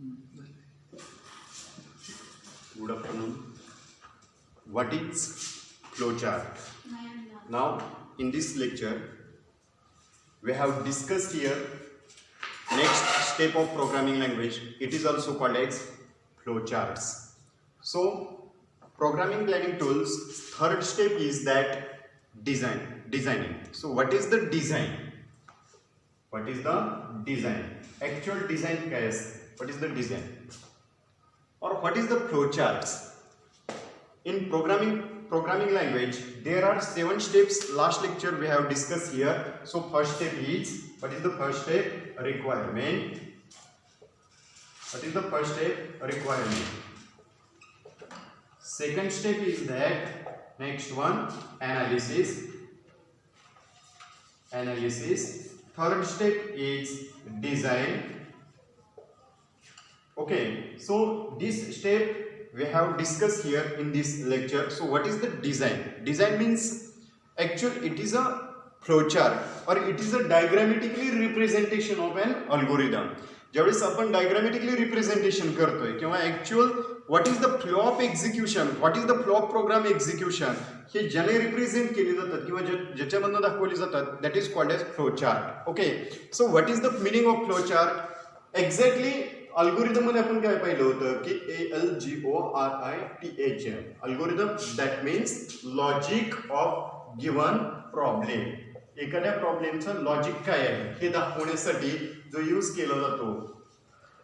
Good afternoon. What is flowchart? Now, in this lecture, we have discussed here next step of programming language. It is also called as flowcharts. So, programming planning tools, third step is that designing. So, what is the design? What is the design? Actual design क्या है? What is the design? Or what is the flowcharts? In programming language, there are 7 steps. Last lecture we have discussed here. So first step is, what is the first step? Requirement. What is the first step? Requirement. Second step is that, next one, analysis. Third step is design. Okay, so this step we have discussed here in this lecture. So what is the design? Design means actually it is a flowchart or it is a diagrammatically representation of an algorithm. ज्यावेळेस आपण diagrammatically representation करतोय किंवा actual what is the flow of execution, what is the flow of program execution हे ज्याने represent केले जातात किंवा ज्याच्यामधून दाखवले जातात, that is called as flowchart. Okay, so what is the meaning of flowchart? Exactly algorithm मध्ये आपण काय पाहिलं होतं की ALGORITHM algorithm that means logic of given problem. एखाद्या प्रॉब्लेमचं लॉजिक काय आहे हे दाखवण्यासाठी जो यूज केला जातो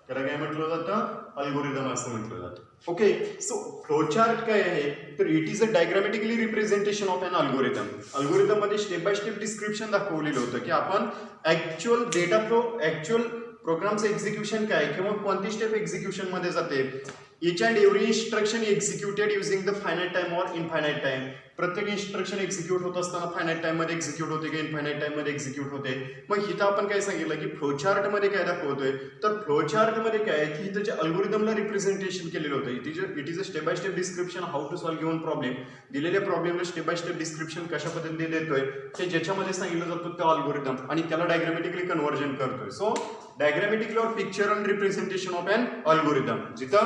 त्याला काय म्हटलं जातं? अल्गोरिदम असं म्हटलं जातं. ओके, सो फ्लोचार्ट काय आहे तर it is a diagrammatically representation of an algorithm. Algorithm मध्ये स्टेप बाय स्टेप डिस्क्रिप्शन दाखवलेलं होतं की आपण ऍक्च्युअल डेटा फ्लो, ऍक्च्युअल प्रोग्रामचं एक्झिक्युशन काय किंवा कोणती स्टेप एक्झिक्युशन मध्ये जाते. Each and every instruction executed using the finite time or infinite time. प्रत्येक इन्स्ट्रक्शन एक्झिक्यूट होत असताना फायनाइट टाइम मध्ये एक्झिक्यूट होते की इनफायनाइट टाइम मध्ये एक्झिक्यूट होते. मग इथं आपण काय सांगितलं की फ्लोचार्ट मध्ये काय दाखवतोय तर फ्लोचार्ट मध्ये काय आहे की इथं जे अल्गोरिदमला रिप्रेझेंटेशन केलेलं होतं it is a step by step description how to solve given problem. दिलेल्या प्रॉब्लेमला स्टेप बाय स्टेप डिस्क्रिप्शन कशा पद्धतीने देतोय ते ज्याच्यामध्ये सांगितलं जातं तो अल्गोरिदम आणि त्याला डायग्रामॅटिकली कन्व्हर्जन करतोय. So diagrammatically or pictorial representation of an algorithm. जिथं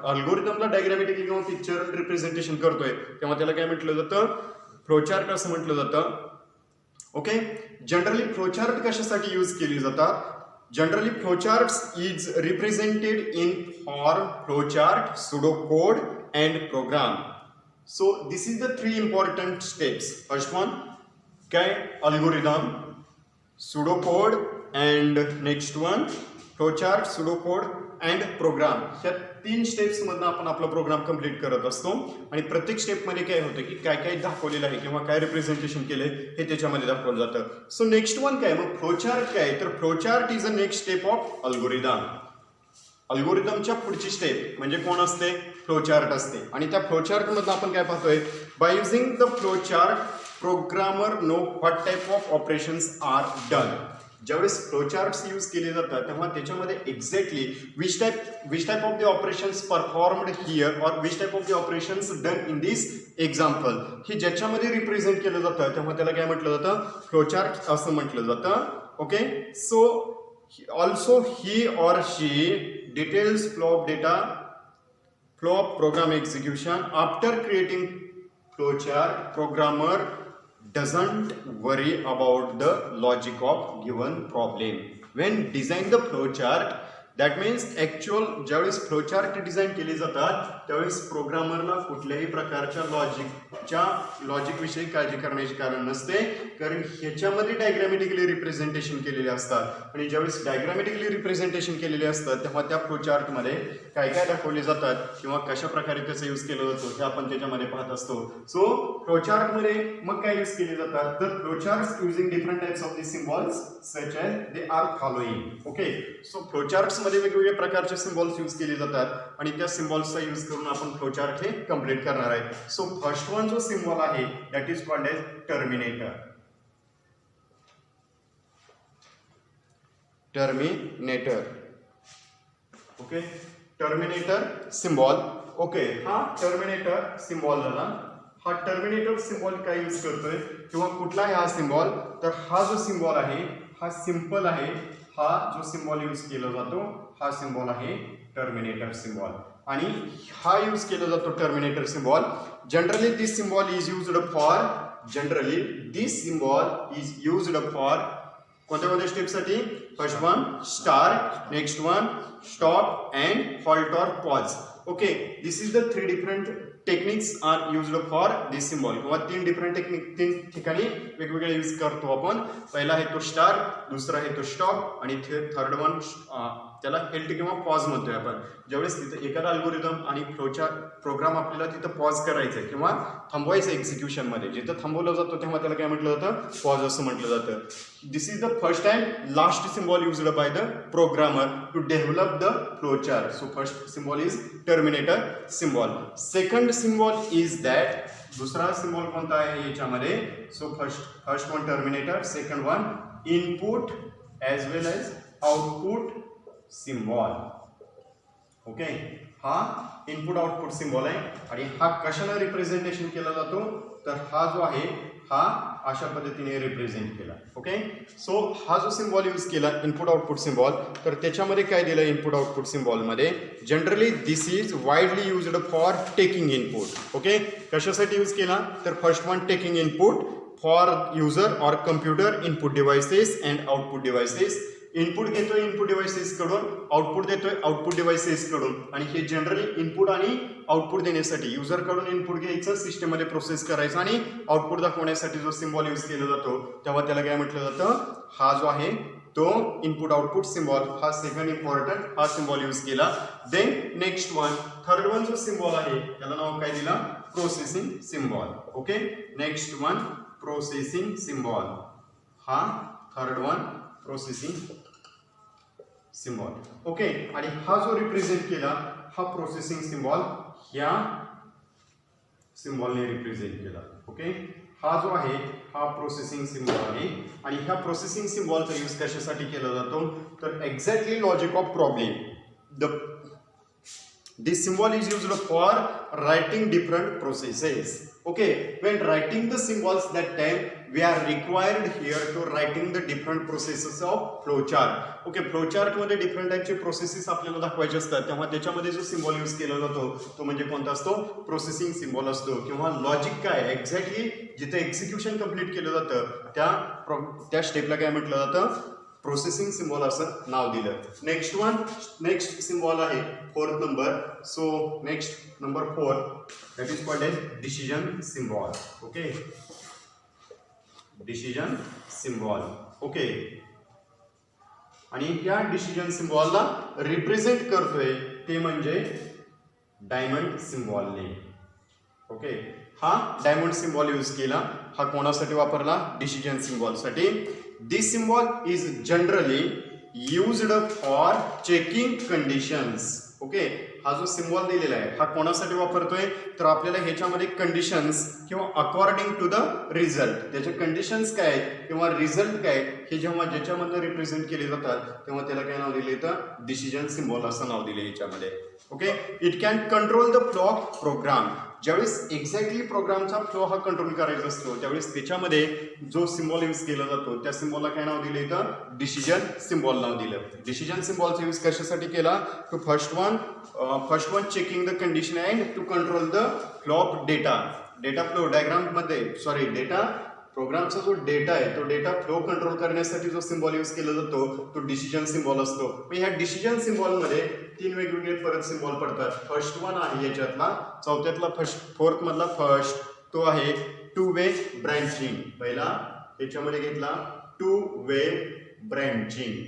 अल्गोरिदमला डायग्रामॅटिकली किंवा पिक्चर अँड रिप्रेझेंटेशन करतोय तेव्हा त्याला काय म्हटलं जातं? फ्लोचार्ट असं म्हटलं जातं. ओके, जनरली फ्लोचार्ट कशासाठी यूज केली जातात? Generally flowcharts is represented in form flowchart, pseudo code and program. So this is the 3 important steps. First one काय? Algorithm, pseudo code and next one flowchart, pseudo code and program. ह्या 3 steps मधनं आपण आपला programme complete करत असतो आणि प्रत्येक स्टेपमध्ये काय होतं की काय काय दाखवलेलं आहे किंवा काय रिप्रेझेंटेशन केले हे त्याच्यामध्ये दाखवलं जातं. सो नेक्स्ट वन काय? मग फ्लोचार्ट काय? तर flowchart is a next step of algorithm. अल्गोरिदमच्या पुढची स्टेप म्हणजे कोण असते? फ्लोचार्ट असते. आणि त्या फ्लोचार्ट मधनं आपण काय पाहतोय? By using the flowchart programmer know what type of operations are done. ज्यावेळेस फ्लोचार्ट्स यूज केले जातात तेव्हा त्याच्यामध्ये exactly which type of the operations performed here or which type of the operations done in this example हे ज्याच्यामध्ये represent केलं जातं तेव्हा त्याला काय म्हटलं जातं? फ्लोचार्ट असं म्हटलं जातं. Okay, so also he or she details flow of data, flow of program execution. After creating flowchart programmer doesn't worry about the logic of given problem. When design the flowchart, that means actual ज्यावेळेस flowchart design केले जातात त्यावेळेस प्रोग्रामरला कुठल्याही प्रकारच्या logic विषयी काळजी करण्याचे कारण नसते, कारण ह्याच्यामध्ये डायग्रामॅटिकली रिप्रेझेंटेशन केलेले असतात आणि ज्यावेळेस डायग्रामॅटिकली रिप्रेझेंटेशन केलेले असतात तेव्हा त्या फ्लोचार्टमध्ये काय काय दाखवले जातात किंवा कशा प्रकारे त्याचा यूज केला जातो हे आपण त्याच्यामध्ये पाहत असतो. सो फ्लोचार्टमध्ये मग काय यूज केले जातात तर flowcharts using different types of the symbols such as they are following. Okay, so flowcharts मध्ये वेगवेगळ्या प्रकारचे सिम्बॉल्स यूज केले जातात आणि त्या सिम्बॉल्सचा यूज करून आपण फ्लोचार्ट हे कंप्लीट करणार आहे. सो फर्स्ट वन जो सिम्बॉल आहे that is called as terminator. Terminator. Okay, terminator symbol. Okay, हा टर्मिनेटर सिम्बॉल झाला. हा टर्मिनेटर सिम्बॉल काय यूज करतोय किंवा कुठला आहे हा सिम्बॉल तर हा जो सिम्बॉल आहे हा सिंपल आहे. हा जो सिम्बॉल यूज केला जातो हा सिम्बॉल आहे टर्मिनेटर सिम्बॉल. आणि हा यूज केला जातो terminator symbol. Generally this symbol is used for कोणत्या कोणत्या स्टेपसाठी? First one start, next one stop and halt or pause. Okay, this is the 3 different techniques are used for this symbol. किंवा 3 different technique 3 ठिकाणी वेगवेगळे use करतो आपण. पहिला आहे तो स्टार्ट, दुसरा आहे तो स्टॉप आणि थर्ड वन त्याला हेल्ट किंवा पॉज म्हणतोय आपण. ज्यावेळेस तिथे एखादा अल्गोरिदम आणि फ्लोचा प्रोग्राम आपल्याला तिथं पॉज करायचा आहे किंवा थांबवायचं एक्झिक्युशन मध्ये, जिथं थांबवलं जातो तेव्हा त्याला काय म्हटलं जातं? पॉज असं म्हटलं जातं. This is the first and last symbol used by the programmer to develop the flowchart. So first symbol is terminator symbol. Second symbol is that, दुसरा सिम्बॉल कोणता आहे याच्यामध्ये? So first one terminator, second one input as well as output symbol. Okay, हा input output symbol आहे. आणि हा कशाला representation केला जातो? तर हा जो आहे हा अशा पद्धतीने रिप्रेझेंट केला. ओके, सो हा जो सिम्बॉल यूज केला इनपुट आउटपुट सिम्बॉल, तर त्याच्यामध्ये काय दिलं इनपुट आउटपुट सिम्बॉलमध्ये? Generally this is widely used for taking input. Okay, कशासाठी यूज केला? तर first one taking input for user or computer input devices and output devices. Input घेतोय इनपुट डिव्हाइसेस कडून, आउटपुट देतोय आउटपुट डिव्हाइसेस कडून. आणि हे जनरली इनपुट आणि आउटपुट देण्यासाठी युजर कडून इनपुट घ्यायचं, सिस्टम मध्ये प्रोसेस करायचं आणि आउटपुट दाखवण्यासाठी जो सिम्बॉल यूज केला जातो तेव्हा त्याला काय म्हटलं जातं? हा जो आहे तो इनपुट आउटपुट सिम्बॉल, हा सेकंड इम्पॉर्टंट हा सिम्बॉल यूज केला. Then next one, third one जो सिम्बॉल आहे त्याला नाव काय दिलं? Processing symbol. Okay, next one processing symbol, हा third one processing symbol. Okay, आणि हा जो रिप्रेझेंट केला हा प्रोसेसिंग सिम्बॉल ह्या सिम्बॉलने रिप्रेझेंट केला. ओके, हा जो आहे हा प्रोसेसिंग सिम्बॉल आहे. आणि ह्या प्रोसेसिंग सिम्बॉलचा यूज कशासाठी केला जातो? तर exactly logic of problem. This symbol is used for writing different processes. Okay, when writing the symbols that time we are required here to writing the different processes of flowchart. Okay, flowchart मध्ये different type चे processes आपल्याला दाखवायचे असतात, तेव्हा त्याच्यामध्ये जो symbol use केला जातो तो म्हणजे कोणता असतो? प्रोसेसिंग सिम्बॉल असतो. किंवा लॉजिक काय एक्झॅक्टली जिथे एक्झिक्युशन कंप्लीट केलं जातं त्या स्टेपला काय म्हटलं जातं? प्रोसेसिंग सिम्बॉल असं नाव दिलं. नेक्स्ट सिम्बॉल आहे 4th number. So next number 4 that is called as decision symbol. Okay, decision symbol. Okay, आणि या डिसिजन सिम्बॉलला रिप्रेझेंट करतोय ते म्हणजे डायमंड सिम्बॉलने. ओके, हा डायमंड सिम्बॉल यूज केला. हा कोणासाठी वापरला? डिसिजन सिम्बॉलसाठी. This symbol is generally used for checking conditions. Okay, हा जो सिम्बॉल दिलेला आहे हा कोणासाठी वापरतोय? तर आपल्याला ह्याच्यामध्ये कंडिशन्स किंवा अकॉर्डिंग टू द रिझल्ट, त्याचे कंडिशन्स काय आहेत किंवा रिझल्ट काय हे जेव्हा ज्याच्यामधनं रिप्रेझेंट केले जातात तेव्हा त्याला काय नाव दिले येतं? डिसिजन सिम्बॉल असं नाव दिले याच्यामध्ये. Okay, it can control the flow of program. ज्यावेळेस एक्झॅक्टली प्रोग्रामचा फ्लो हा कंट्रोल करायचा असतो त्यावेळेस त्याच्यामध्ये जो सिम्बॉल यूज केला जातो त्या सिम्बॉलला काय नाव दिलं इथं? डिसिजन सिम्बॉल नाव दिलं. डिसिजन सिम्बॉलचा यूज कशासाठी केला? To first one checking the condition and to control the flow of data flow diagram मध्ये डेटा प्रोग्रामचा जो डेटा आहे तो डेटा फ्लो कंट्रोल करण्यासाठी जो सिम्बॉल यूज केला जातो तो डिसिजन सिम्बॉल असतो. मग ह्या डिसिजन सिम्बॉलमध्ये 3 वेगवेगळे परत सिम्बॉल पडतात. फर्स्ट वन आहे याच्यातला, चौथ्यातला फोर्थ मधला फर्स्ट तो आहे 2 वे ब्रँचिंग. पहिला याच्यामध्ये घेतला 2 वे ब्रँचिंग.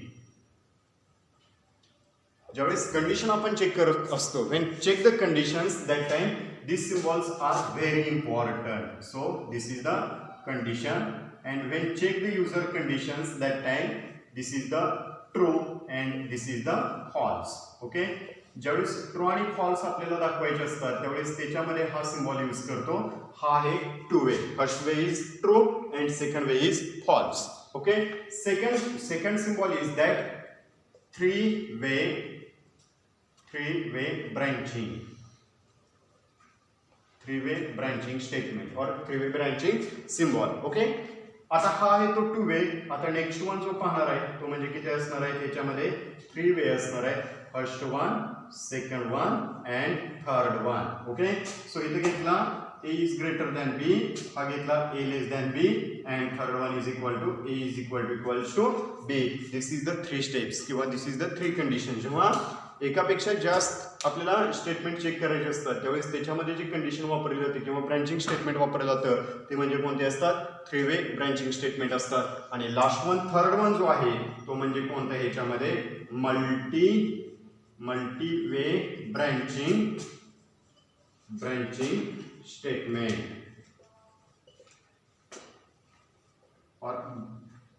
ज्यावेळेस कंडिशन आपण चेक करत असतो, when check the conditions that time these symbols are very important. So this is the condition, and when check the user conditions that time this is the true and this is the false. Okay, ज्यावेळेस true आणि false आपल्याला दाखवायचे असतात त्यावेळेस त्याच्यामध्ये हा symbol use करतो. हा आहे 2 way. First way is true and second way is false. Okay, second symbol is that 3 way branching. 3 way branching statement or 3 way branching symbol. Okay, आता हा आहे तो 2 वे. आता नेक्स्ट वन जो पाहणार आहे तो म्हणजे किती असणार आहे? त्याच्यामध्ये 3 वे असणार आहे. First one, second one and third one. Okay, so इथे घेतला A is greater than B, हा घेतला A less than B and third one is equal to A is equals to B. This is the three steps किंवा this is the three conditions. जेव्हा एकापेक्षा जास्त आपल्याला statement check करायचे असतात त्यावेळेस त्याच्यामध्ये जी कंडिशन वापरली जाते किंवा ब्रँचिंग स्टेटमेंट वापरलं जातं ते म्हणजे कोणते असतात? थ्री वे ब्रँचिंग स्टेटमेंट असतात. आणि लास्ट वन थर्ड वन जो आहे तो म्हणजे कोणता? ह्याच्यामध्ये मल्टी वे ब्रँचिंग स्टेटमेंट. और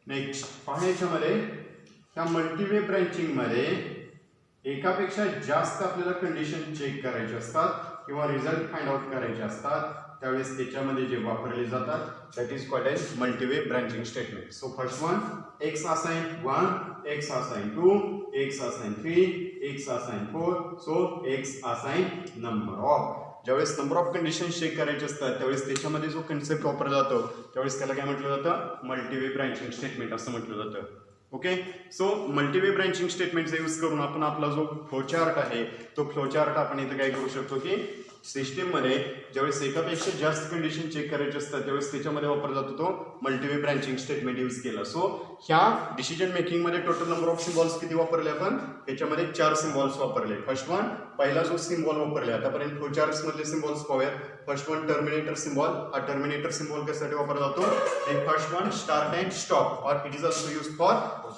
नेक्स्ट पाहण्याच्यामध्ये ह्या मल्टीवे ब्रँचिंग मध्ये एकापेक्षा जास्त आपल्याला कंडिशन चेक करायचे असतात किंवा रिझल्ट फाइंड आउट करायचे असतात त्यावेळेस त्याच्यामध्ये जे वापरले जातात that is called as multiway branching statement. So first one x assign 1, x assign 2, x assign 3, x assign 4, so x assign number of. ज्यावेळेस नंबर ऑफ कंडिशन चेक करायचे असतात त्यावेळेस त्याच्यामध्ये जो कन्सेप्ट वापरला जातो त्यावेळेस त्याला काय म्हटलं जातं? मल्टीवे ब्रँचिंग स्टेटमेंट असं म्हटलं जातं. ओके, सो मल्टीवे ब्रँचिंग स्टेटमेंटचा यूज करून आपण आपला जो फ्लोचार्ट आहे तो फ्लोचार्ट आपण इथे काय करू शकतो की सिस्टीममध्ये ज्यावेळेस एकापेक्षा जास्त कंडिशन चेक करायचे असतात त्यावेळेस त्याच्यामध्ये वापरला जातो तो मल्टीवे ब्रँचिंग स्टेटमेंट यूज केला. सो ह्या डिसिजन मेकिंग मध्ये टोटल नंबर ऑफ सिम्बॉल्स किती वापरले आपण? त्याच्यामध्ये 4 सिम्बॉल्स वापरले. फर्स्ट वन पहिला जो सिम्बॉल वापरले आतापर्यंत फ्लोचार्ट्स मधले सिम्बॉल्स पाहूयात. First one terminator symbol. हा टर्मिनेटर सिम्बॉल कशासाठी वापरला जातो? First one start and stop or it is also used for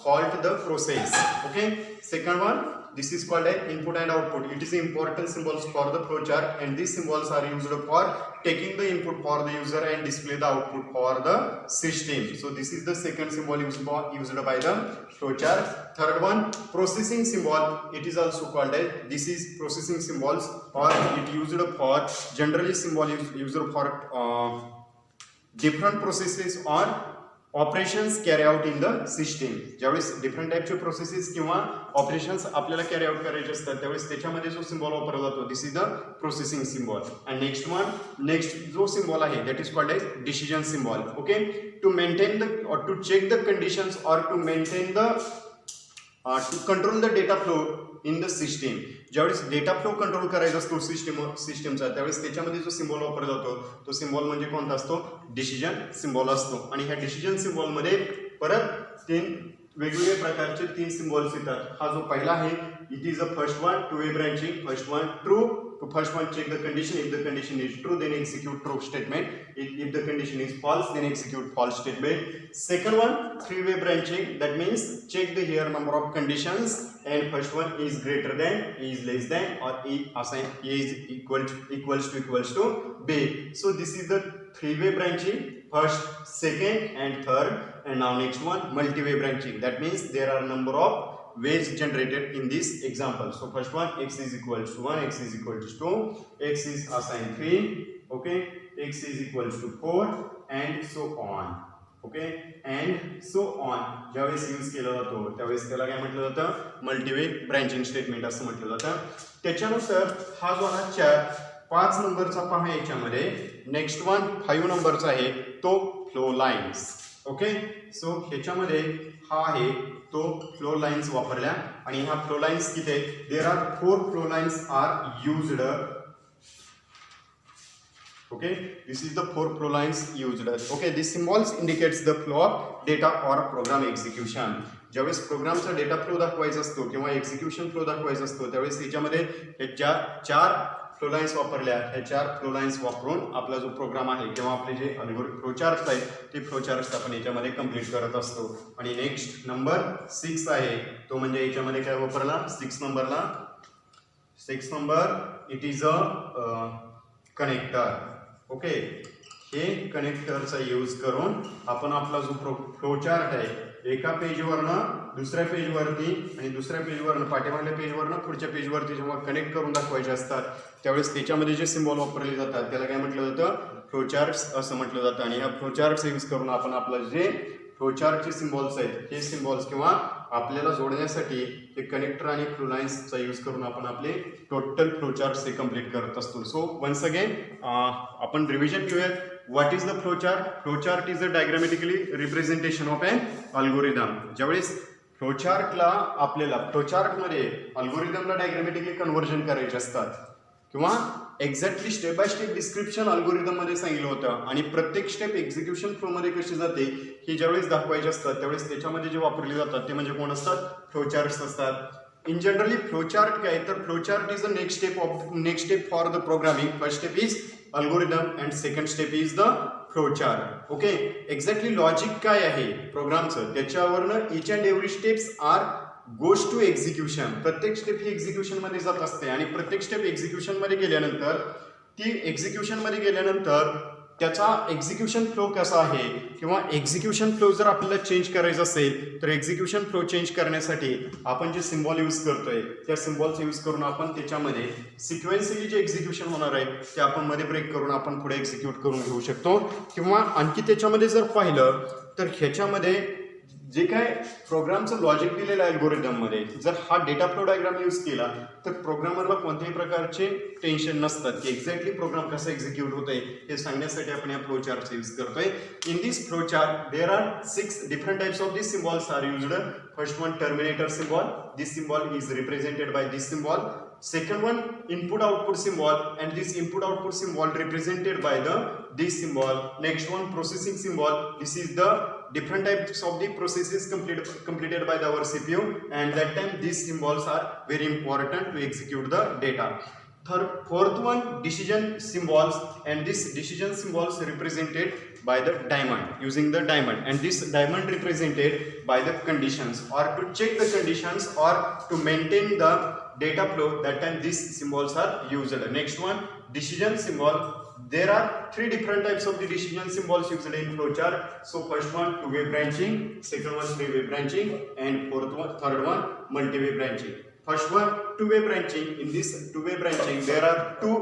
halt the process. Okay, second one this is called as input and output. It is important symbols for the flowchart and these symbols are used for taking the input for the user and display the output for the system. So this is the second symbol used by the flowchart. Third one processing symbol. It is also called as this is processing symbols or it used for generally symbol used for different processes or operations carry out in the system. ज्यावेळेस different टाईपचे processes किंवा operations आपल्याला carry out करायचे असतात त्यावेळेस त्याच्यामध्ये जो symbol वापरला जातो this is the processing symbol. And next जो सिम्बॉल आहे that is called as decision symbol. Okay, to maintain the or to check the conditions or to maintain the to control the data flow in the system. ज्यावेळेस data flow control करायचा असतो सिस्टीमचा त्यावेळेस त्याच्यामध्ये जो symbol वापरला जातो तो सिम्बॉल म्हणजे कोणता असतो? डिसिजन सिम्बॉल असतो. आणि ह्या डिसिजन सिम्बॉलमध्ये परत 3 वेगवेगळे प्रकारचे 3 सिम्बॉल्स येतात. हा जो पहिला आहे it is the first one two way branching. First one true. To first one check the condition. If the condition is true then execute true statement. If the condition is false then execute false statement. Second one three way branching. That means check the here number of conditions and first one is greater than, is less than or assign A is equals to B. So this is the three way branching, first, second and third. And now next one multi way branching. That means there are number of ways generated in this example. So first one x is equals to 1, x is equals to 2, x is assigned 3, okay, x is equals to 4 and so on. Okay, and so on. ज्यावेळेस use केला जातो त्यावेळेस त्याला काय म्हटलं जातं? Multiway branching statement असं म्हटलं जातं. त्याच्यानंतर हा जो आहे 5 नंबरचा पहा याच्यामध्ये नेक्स्ट वन 5 नंबरचा आहे तो फ्लो लाईन्स. ओके, सो ह्याच्यामध्ये हा आहे तो फ्लो लाईन्स वापरल्या आणि ह्या फ्लो लाईन्स किती आहेत? There are 4 flow lines are used. Okay, this is the 4 flow lines used. Okay, this symbols indicates the flow of data or program execution. ज्यावेळेस प्रोग्रामचा डेटा फ्लो दाखवायचा असतो किंवा एक्झिक्युशन फ्लो दाखवायचा असतो त्यावेळेस त्याच्यामध्ये हे 4 फ्लो लाईन्स वापरल्या. ह्या 4 फ्लो लाईन्स वापरून आपला जो प्रोग्राम आहे किंवा आपले जे फ्लोचार्ट्स आहेत ते फ्लोचार्ट्स आपण याच्यामध्ये कंप्लीट करत असतो. आणि नेक्स्ट नंबर 6 आहे तो म्हणजे याच्यामध्ये काय वापरला? 6 number it is a connector. Okay, हे कनेक्टरचा यूज करून आपण आपला जो फ्लोचार्ट आहे एका पेजवरनं दुसऱ्या पेजवरती आणि दुसऱ्या पेजवरनं पाठीमागल्या पेजवरनं पुढच्या पेजवरती जेव्हा कनेक्ट करून दाखवायचे असतात त्यावेळेस त्याच्यामध्ये जे सिम्बॉल वापरले जातात त्याला काय म्हटलं जातं? फ्लोचार्ट्स असं म्हटलं जातं. आणि ह्या फ्लोचार्ट्स यूज करून आपण आपलं जे फ्लोचार्टचे सिम्बॉल्स आहेत हे सिम्बॉल्स किंवा आपल्याला जोडण्यासाठी ते कनेक्टर आणि फ्लो लाईन्सचा यूज करून आपण आपले टोटल फ्लोचार्ट्स हे कंप्लीट करत असतो. सो वन्स अगेन आपण रिव्हिजन घेऊयात. What is the flowchart? Flowchart is a diagrammatically representation of an algorithm. ज्यावेळेस फ्लोचार्टला आपल्याला फ्लोचार्टमध्ये अल्गोरिदमला डायग्रामॅटिकली कन्व्हर्जन करायचे असतात किंवा exactly step by step description अल्गोरिदममध्ये सांगितलं होतं आणि प्रत्येक स्टेप एक्झिक्युशन फ्लोमध्ये कशी जाते हे ज्यावेळेस दाखवायचे असतात त्यावेळेस त्याच्यामध्ये जे वापरले जातात ते म्हणजे कोण असतात, फ्लोचार्ट्स असतात. इन जनरली फ्लोचार्ट काय तर flowchart is the next step for the programming. First step is algorithm and second step is the flowchart. Okay, exactly logic काय आहे प्रोग्रामचं त्याच्यावरनं each and every steps are goes to execution. प्रत्येक step ही execution मध्ये जात असते आणि प्रत्येक स्टेप एक्झिक्युशन मध्ये गेल्यानंतर त्याचा एक्झिक्युशन फ्लो कसा आहे किंवा एक्झिक्युशन फ्लो जर आपल्याला चेंज करायचा असेल तर एक्झिक्युशन फ्लो चेंज करण्यासाठी आपण जे सिम्बॉल यूज करतोय त्या सिम्बॉलचा यूज करून आपण त्याच्यामध्ये सिक्वेन्सली जे एक्झिक्युशन होणार आहे ते आपण मध्ये ब्रेक करून आपण पुढे एक्झिक्यूट करून घेऊ शकतो. किंवा आणखी त्याच्यामध्ये जर पाहिलं तर ह्याच्यामध्ये जे काय प्रोग्रामचं लॉजिक दिलेलं आहे अल्गोरिदममध्ये जर हा डेटा फ्लो डायग्राम यूज केला तर प्रोग्रामरला कोणत्याही प्रकारचे टेन्शन नसतात की एक्झॅक्टली प्रोग्राम कसा एक्झिक्यूट होतोय हे सांगण्यासाठी आपण या फ्लो चार्टचा यूज करतोय. In this flow chart there are 6 different types of this symbols are used. First one terminator symbol. This symbol is represented by this symbol. Second one input output symbol and this input output symbol represented by this symbol. Next one processing symbol. This is the different types of the processes completed by our CPU and that time these symbols are very important to execute the data. Fourth one decision symbols and this decision symbols represented by the diamond using the diamond and this diamond represented by the conditions or to check the conditions or to maintain the data flow that time these symbols are used. Next one decision symbol. There are 3 different types of the decision symbols used in flowchart. So first one two-way branching, second one three-way branching and third one multi-way branching. First one two-way branching. In this two-way branching there are 2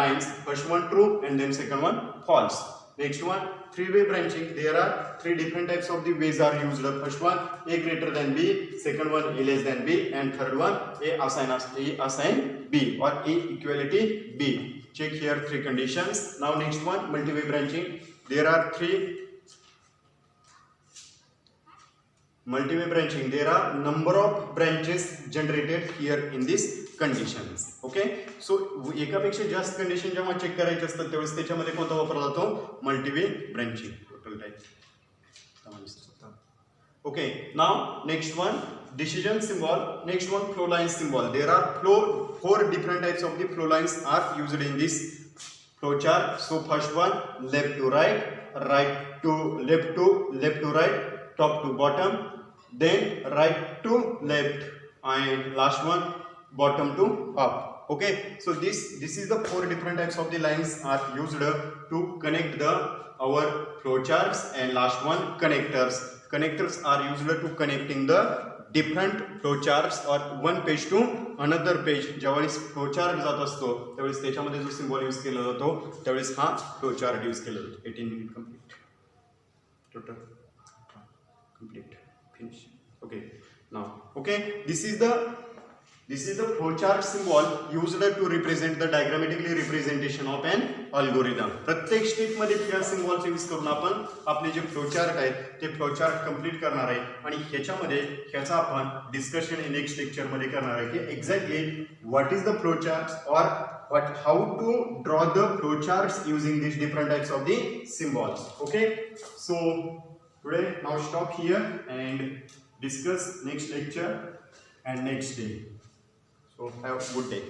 lines, first one true and then second one false. Next one three-way branching. There are 3 different types of the ways are used. First one a greater than b, second one a less than b and third one a assign b or a equality b. Check here 3 conditions. Now next one multi-way branching. There are 3 multi-way branching. There are number of branches generated here in these conditions. Okay, so एकापेक्षा जास्त condition जेव्हा check करायचे असतात त्यावेळेस त्याच्यामध्ये कोणता वापरला जातो, multiway branching. Total type. Okay, now next one decision symbol. Next one flow line symbol. There are 4 different types of the flow lines are used in this flow chart. So first one left to right, right to left to right, top to bottom, then right to left and last one bottom to up. Okay, so this is the 4 different types of the lines are used to connect our flow charts. And last one connectors. Connectors are used to connecting the different flow charts or one page to another page. ज्यावेळेस flow chart जात असतो त्यावेळेस त्याच्यामध्ये जो symbol use केला जातो त्यावेळेस हा फ्लो चार्ट यूज केला जातो. 18 minute complete. Total complete finish. Okay, now okay, this is the flowchart symbol used to represent the diagrammatically representation of an algorithm. प्रत्येक स्टेप मध्ये या सिम्बॉलचा यूज करून आपण आपले जे फ्लोचार्ट आहेत ते फ्लोचार्ट कंप्लीट करणार आहे आणि ह्याचा आपण डिस्कशन नेक्स्ट लेक्चर मध्ये करणार आहे की exactly what is the flowchart और how to draw the flowcharts using these different types of the symbols. Okay, so today now stop here and discuss next lecture and next day. So have a good day.